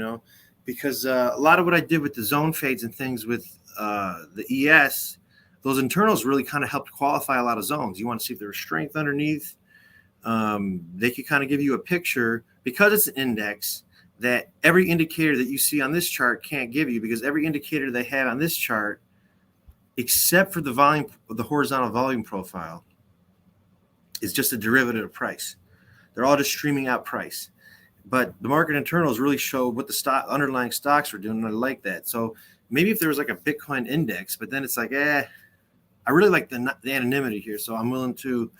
because a lot of what I did with the zone fades and things with the ES, those internals really kind of helped qualify a lot of zones. You want to see if there's strength underneath. They could kind of give you a picture, because it's an index, that every indicator that you see on this chart can't give you, because every indicator they have on this chart, except for the volume, the horizontal volume profile, is just a derivative of price. They're all just streaming out price. But the market internals really show what the underlying stocks were doing, and I like that. So maybe if there was like a Bitcoin index, but then it's like, I really like the anonymity here, so I'm willing to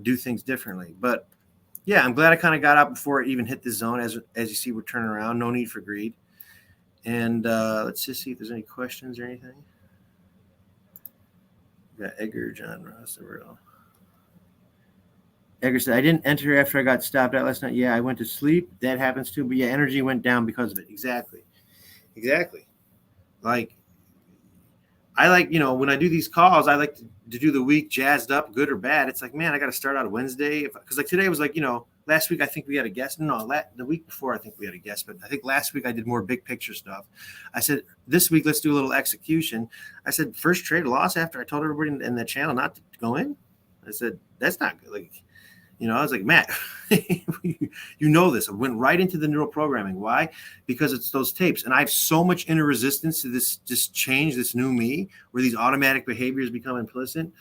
do things differently. But yeah, I'm glad I kind of got out before it even hit the zone. As you see, we're turning around. No need for greed. And let's just see if there's any questions or anything. We got Edgar, John Ross, SanDERO. Edgar said, I didn't enter after I got stopped out last night. Yeah, I went to sleep. That happens too. But yeah, energy went down because of it. Exactly. Like, I like, when I do these calls, I like to do the week jazzed up, good or bad. It's like, man, I got to start out Wednesday. Because like today was like, last week I think we had a guest. No, the week before I think we had a guest. But I think last week I did more big picture stuff. I said, this week, let's do a little execution. I said, first trade loss after I told everybody in the channel not to go in. I said, that's not good. Like, I was like, Matt, this. I went right into the neural programming. Why? Because it's those tapes. And I have so much inner resistance to this change, this new me, where these automatic behaviors become implicit.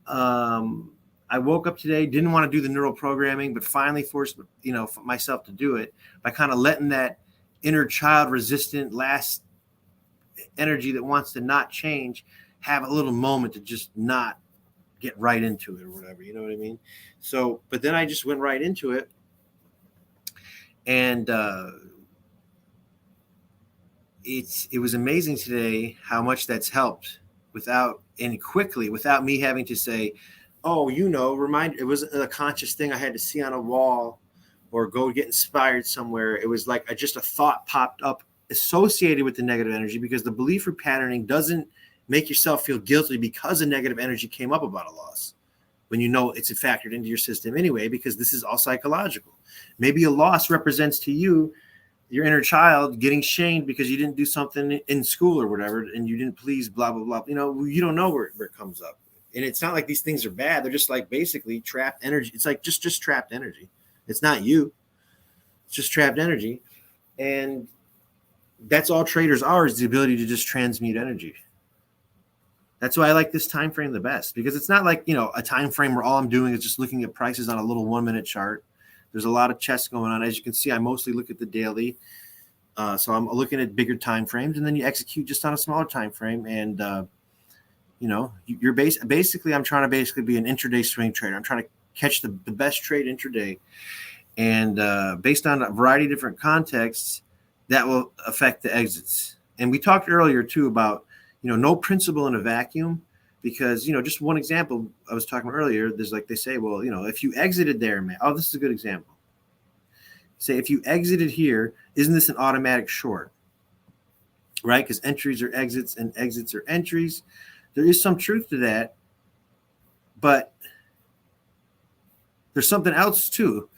I woke up today, didn't want to do the neural programming, but finally forced, myself to do it by kind of letting that inner child resistant last energy that wants to not change have a little moment to just not get right into it or whatever, you know what I mean? So, but then I just went right into it, and it was amazing today how much that's helped without me having to say, oh, it wasn't a conscious thing I had to see on a wall or go get inspired somewhere. It was like just a thought popped up associated with the negative energy, because the belief repatterning doesn't make yourself feel guilty because a negative energy came up about a loss, when it's factored into your system anyway, because this is all psychological. Maybe a loss represents to you your inner child getting shamed because you didn't do something in school or whatever, and you didn't please blah, blah, blah. You don't know where it comes up. And it's not like these things are bad. They're just like basically trapped energy. It's like just trapped energy. It's not you. It's just trapped energy. And that's all traders are, is the ability to just transmute energy. That's why I like this time frame the best, because it's not like, a time frame where all I'm doing is just looking at prices on a little 1 minute chart. There's a lot of chess going on. As you can see, I mostly look at the daily. So I'm looking at bigger time frames, and then you execute just on a smaller time frame. And, you're basically, I'm trying to be an intraday swing trader. I'm trying to catch the best trade intraday. And based on a variety of different contexts, that will affect the exits. And we talked earlier too about, no principle in a vacuum, because, just one example I was talking about earlier, there's like, they say, well, if you exited there, man, this is a good example. Say, if you exited here, isn't this an automatic short? Right? Because entries are exits and exits are entries. There is some truth to that, but there's something else too.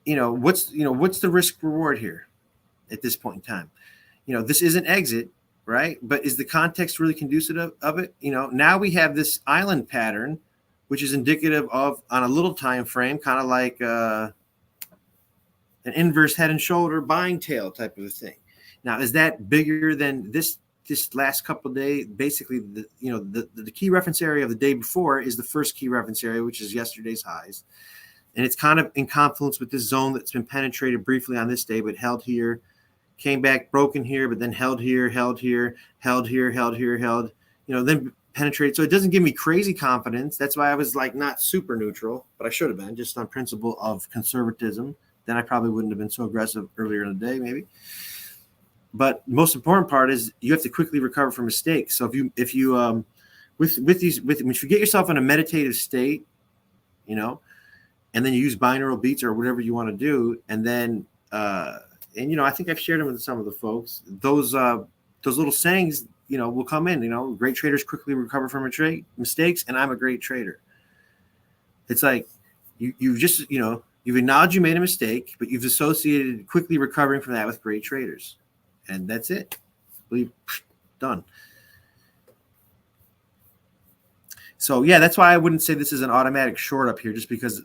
What's the risk reward here at this point in time? This is an exit, right? But is the context really conducive of it? Now we have this island pattern, which is indicative of, on a little time frame, kind of like an inverse head and shoulder buying tail type of a thing. Now, is that bigger than this last couple of days? Basically, the key reference area of the day before is the first key reference area, which is yesterday's highs. And it's kind of in confluence with this zone that's been penetrated briefly on this day, but held here. Came back broken here, but then held here, held here, held here, held here, held, then penetrated. So it doesn't give me crazy confidence. That's why I was like not super neutral, but I should have been, just on principle of conservatism. Then I probably wouldn't have been so aggressive earlier in the day, maybe. But the most important part is you have to quickly recover from mistakes. So if you get yourself in a meditative state, and then you use binaural beats or whatever you want to do, and then and I think I've shared them with some of the folks. Those little sayings, will come in. Great traders quickly recover from mistakes, and I'm a great trader. It's like you've just you've acknowledged you made a mistake, but you've associated quickly recovering from that with great traders, and that's it. Done. So yeah, that's why I wouldn't say this is an automatic short up here, just because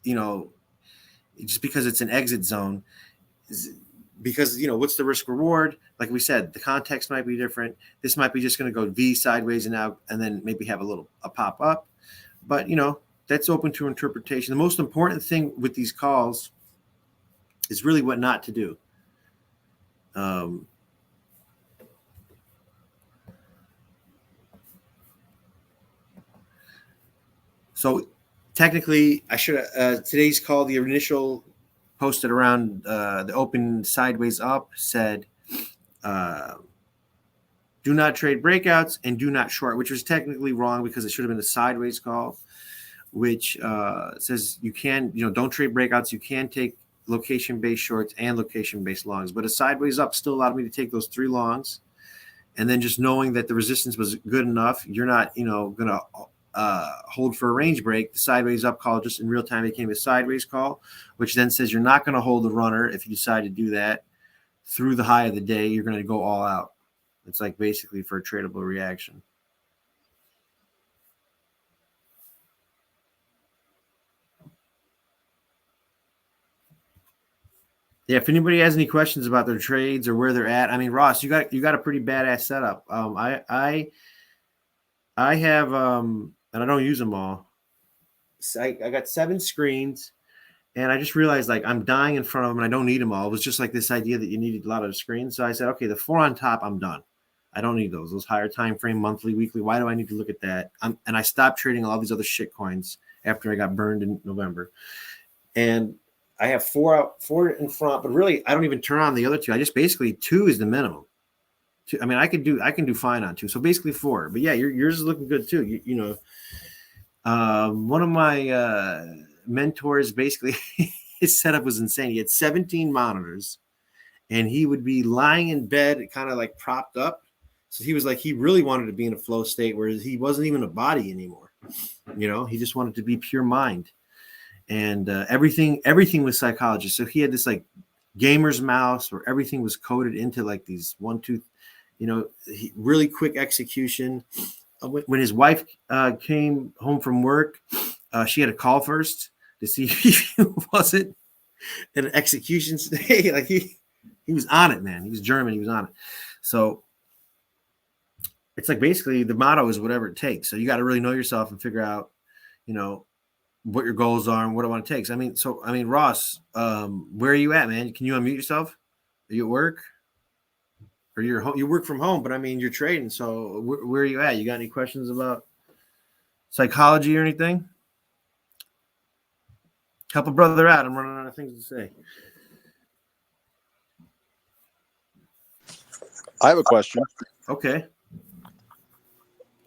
it's an exit zone. Because what's the risk reward? Like we said, the context might be different. This might be just going to go V sideways and out, and then maybe have a pop up. But that's open to interpretation. The most important thing with these calls is really what not to do. So technically, I should today's call, the initial posted around the open sideways up, said do not trade breakouts and do not short, which was technically wrong because it should have been a sideways call, which says you can, don't trade breakouts. You can take location-based shorts and location-based longs, but a sideways up still allowed me to take those 3 longs. And then just knowing that the resistance was good enough, you're not, going to hold for a range break. The sideways up call just in real time became a sideways call, which then says you're not going to hold the runner if you decide to do that through the high of the day. You're going to go all out. It's like basically for a tradable reaction. Yeah, if anybody has any questions about their trades or where they're at, I mean, Ross, you got a pretty badass setup. I have and I don't use them all. So I got 7 screens, and I just realized like I'm dying in front of them and I don't need them all. It was just like this idea that you needed a lot of screens. So I said, okay, the 4 on top, I'm done. I don't need those higher time frame, monthly, weekly. Why do I need to look at that? And I stopped trading all these other shit coins after I got burned in November. And I have 4 in front, but really I don't even turn on the other 2. I just basically 2 is the minimum. I mean, I can do fine on 2. So basically 4. But yeah, yours is looking good too. One of my mentors, basically his setup was insane. He had 17 monitors, and he would be lying in bed, kind of like propped up. So he was like, he really wanted to be in a flow state where he wasn't even a body anymore. He just wanted to be pure mind. And everything was psychology. So he had this like gamer's mouse where everything was coded into like these 1, 2, really quick execution. When his wife came home from work, she had to call first to see if he wasn't in an execution state. Like he was on it, man. He was German. He was on it. So it's like basically the motto is whatever it takes. So you got to really know yourself and figure out, what your goals are and what it want to take. I mean, Ross, where are you at, man? Can you unmute yourself? Are you at work? Or you're home? You work from home, but I mean, you're trading. So where are you at? You got any questions about psychology or anything? Help a brother out. I'm running out of things to say. I have a question. Okay.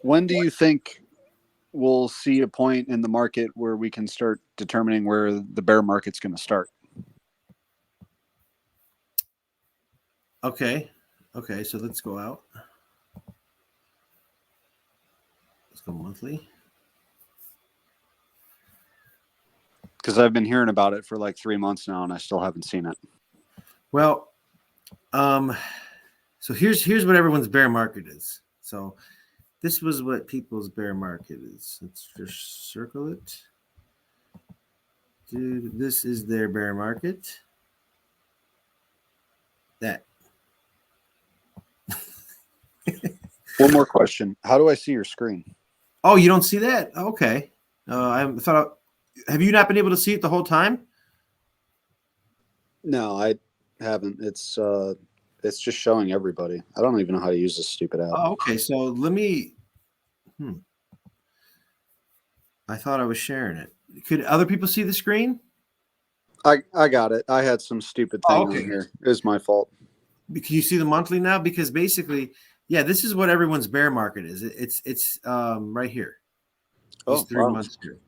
When do you think we'll see a point in the market where we can start determining where the bear market's going to start? Okay, so let's go out. Let's go monthly. Because I've been hearing about it for like 3 months now, and I still haven't seen it. Well, so here's what everyone's bear market is. So this was what people's bear market is. Let's just circle it. Dude, this is their bear market. That. One more question. How do I see your screen? Oh, you don't see that? Okay. Have you not been able to see it the whole time? No, I haven't. It's just showing everybody. I don't even know how to use this stupid app. Oh, okay. So let me. I thought I was sharing it. Could other people see the screen? I got it. I had some stupid thing on here. It was my fault. Can you see the monthly now? Because basically, yeah, this is what everyone's bear market is. It's right here. These 3 months here.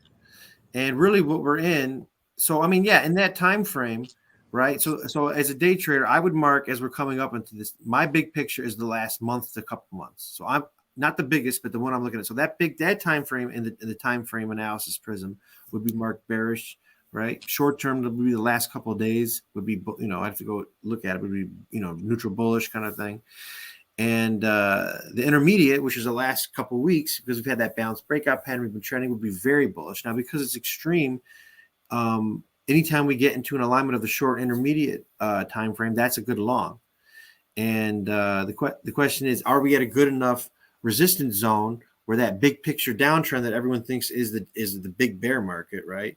And really what we're in, so I mean, yeah, in that time frame, right? So as a day trader, I would mark as we're coming up into this, my big picture is the last month to couple months. So I'm not the biggest, but the one I'm looking at. So that time frame in the time frame analysis prism would be marked bearish, right? Short term would be the last couple of days, would be, I have to go look at it, would be, neutral bullish kind of thing. And the intermediate, which is the last couple of weeks, because we've had that balanced breakout pattern, we've been trending, would be very bullish. Now, because it's extreme, anytime we get into an alignment of the short intermediate time frame, that's a good long. And the question is, are we at a good enough resistance zone where that big picture downtrend that everyone thinks is the big bear market, right?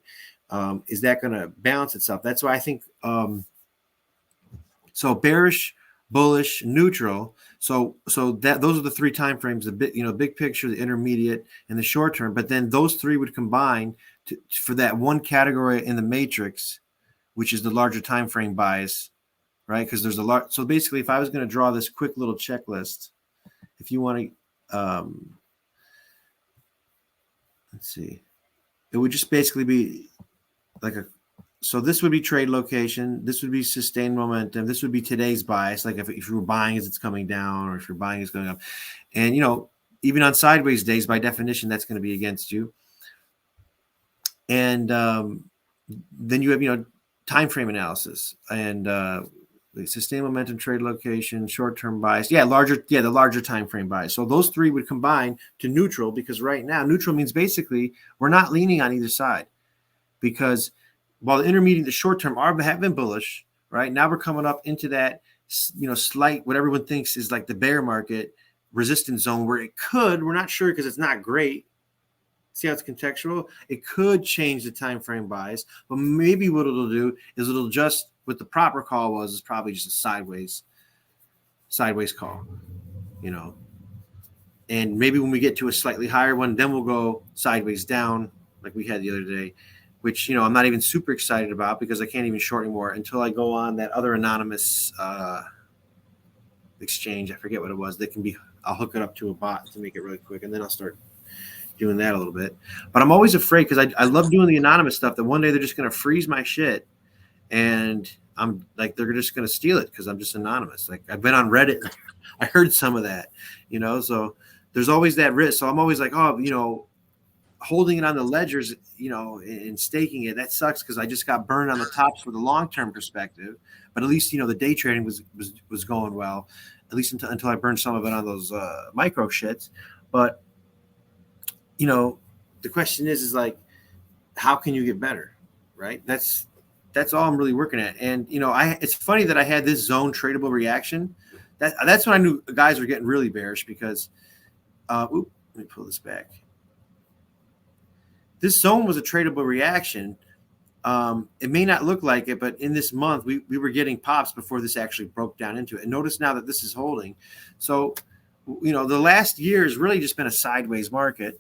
Is that going to balance itself? That's why I think so bearish, bullish, neutral. So that those are the three time frames: the big picture, the intermediate, and the short term. But then those three would combine for that one category in the matrix, which is the larger time frame bias, right? Because there's a lot. So basically, if I was going to draw this quick little checklist, if you want to, let's see, it would just basically be like a. So this would be trade location. This would be sustained momentum. This would be today's bias. Like if you were buying as it's coming down, or if you're buying as going up, and even on sideways days, by definition, that's going to be against you. And then you have time frame analysis and sustained momentum, trade location, short term bias. The larger time frame bias. So those three would combine to neutral, because right now neutral means basically we're not leaning on either side, because while the intermediate and the short term have been bullish, right? Now we're coming up into that, slight, what everyone thinks is like the bear market resistance zone, where it could, we're not sure because it's not great. See how it's contextual? It could change the time frame bias, but maybe what it'll do is it'll just, what the proper call is probably just a sideways call, and maybe when we get to a slightly higher one, then we'll go sideways down like we had the other day, which, I'm not even super excited about, because I can't even short anymore until I go on that other anonymous exchange. I forget what it was. I'll hook it up to a bot to make it really quick, and then I'll start doing that a little bit. But I'm always afraid, because I love doing the anonymous stuff, that one day they're just going to freeze my shit, and I'm like, they're just going to steal it because I'm just anonymous. Like, I've been on Reddit. I heard some of that, so there's always that risk. So I'm always like, holding it on the ledgers, and staking it, that sucks, because I just got burned on the tops for the long-term perspective. But at least, the day trading was going well, at least until I burned some of it on those micro shits. But, the question is like, how can you get better, right? That's all I'm really working at. And, it's funny that I had this zone tradable reaction. That's when I knew guys were getting really bearish, because, let me pull this back. This zone was a tradable reaction. It may not look like it, but in this month, we were getting pops before this actually broke down into it. And notice now that this is holding. So, the last year has really just been a sideways market.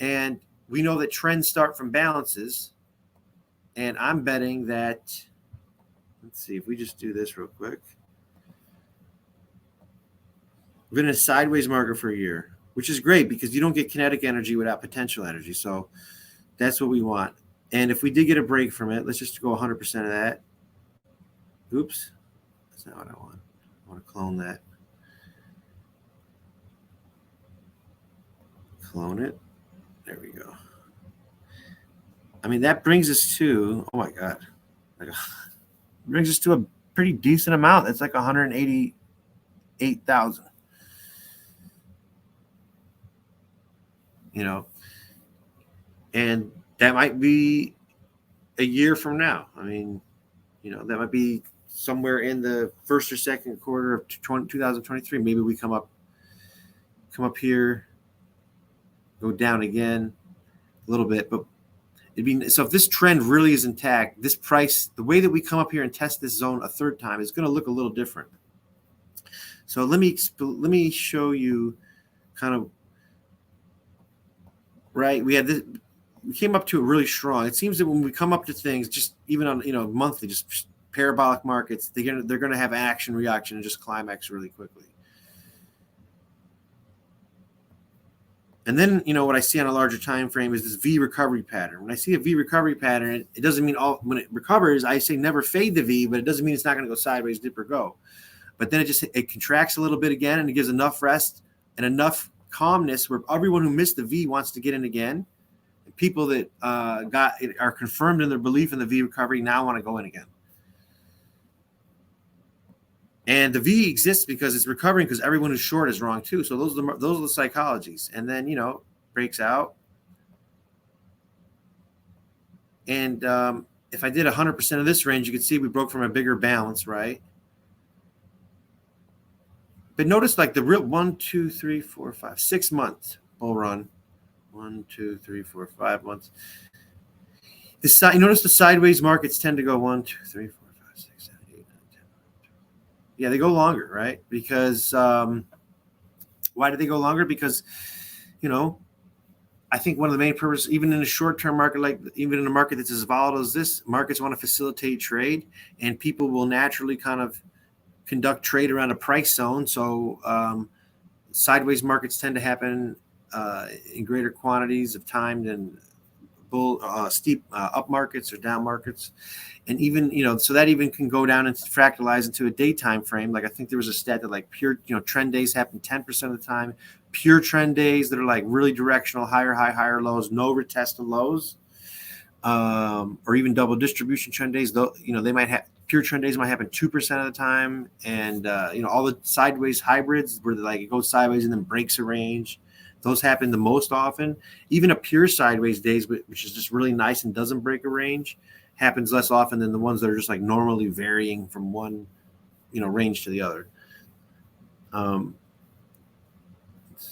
And we know that trends start from balances. And I'm betting that, let's see, if we just do this real quick. We've been in a sideways market for a year, which is great, because you don't get kinetic energy without potential energy. So that's what we want. And if we did get a break from it, let's just go 100% of that. Oops. That's not what I want. I want to clone that. Clone it. There we go. I mean, that brings us to, oh my God. Brings us to a pretty decent amount. That's like 188,000. And that might be a year from now. I mean, that might be somewhere in the first or second quarter of 2023. Maybe we come up here, go down again a little bit, but so if this trend really is intact, this price, the way that we come up here and test this zone a third time, is going to look a little different. So let me show you kind of, right? We came up to it really strong. It seems that when we come up to things, just even on monthly, just parabolic markets, they're going to have action, reaction, and just climax really quickly. And then, what I see on a larger time frame is this V recovery pattern. When I see a V recovery pattern, it doesn't mean when it recovers, I say never fade the V, but it doesn't mean it's not going to go sideways, dip, or go. But then it contracts a little bit again, and it gives enough rest and enough calmness where everyone who missed the V wants to get in again. And people that are confirmed in their belief in the V recovery now want to go in again. And the V exists because it's recovering because everyone who's short is wrong too. So those are the psychologies. And then, breaks out. And if I did 100% of this range, you can see we broke from a bigger balance, right? But notice like the real 1, 2, 3, 4, 5, 6 months bull run. 1, 2, 3, 4, 5 months. You notice the sideways markets tend to go 1, 2, 3, 4, 5, 6, 7, 8, 9, 10. Yeah, they go longer, right? Because why do they go longer? Because, I think one of the main purposes, even in a short-term market, like even in a market that's as volatile as this, markets want to facilitate trade, and people will naturally kind of conduct trade around a price zone. So sideways markets tend to happen in greater quantities of time than steep up markets or down markets. And even, so that even can go down and fractalize into a daytime frame. Like I think there was a stat that like pure, trend days happen 10% of the time. Pure trend days that are like really directional, higher high, higher lows, no retest of lows, or even double distribution trend days. Though, they might have pure trend days might happen 2% of the time. And, all the sideways hybrids where like it goes sideways and then breaks a range. Those happen the most often. Even a pure sideways days, which is just really nice and doesn't break a range, happens less often than the ones that are just like normally varying from one, range to the other.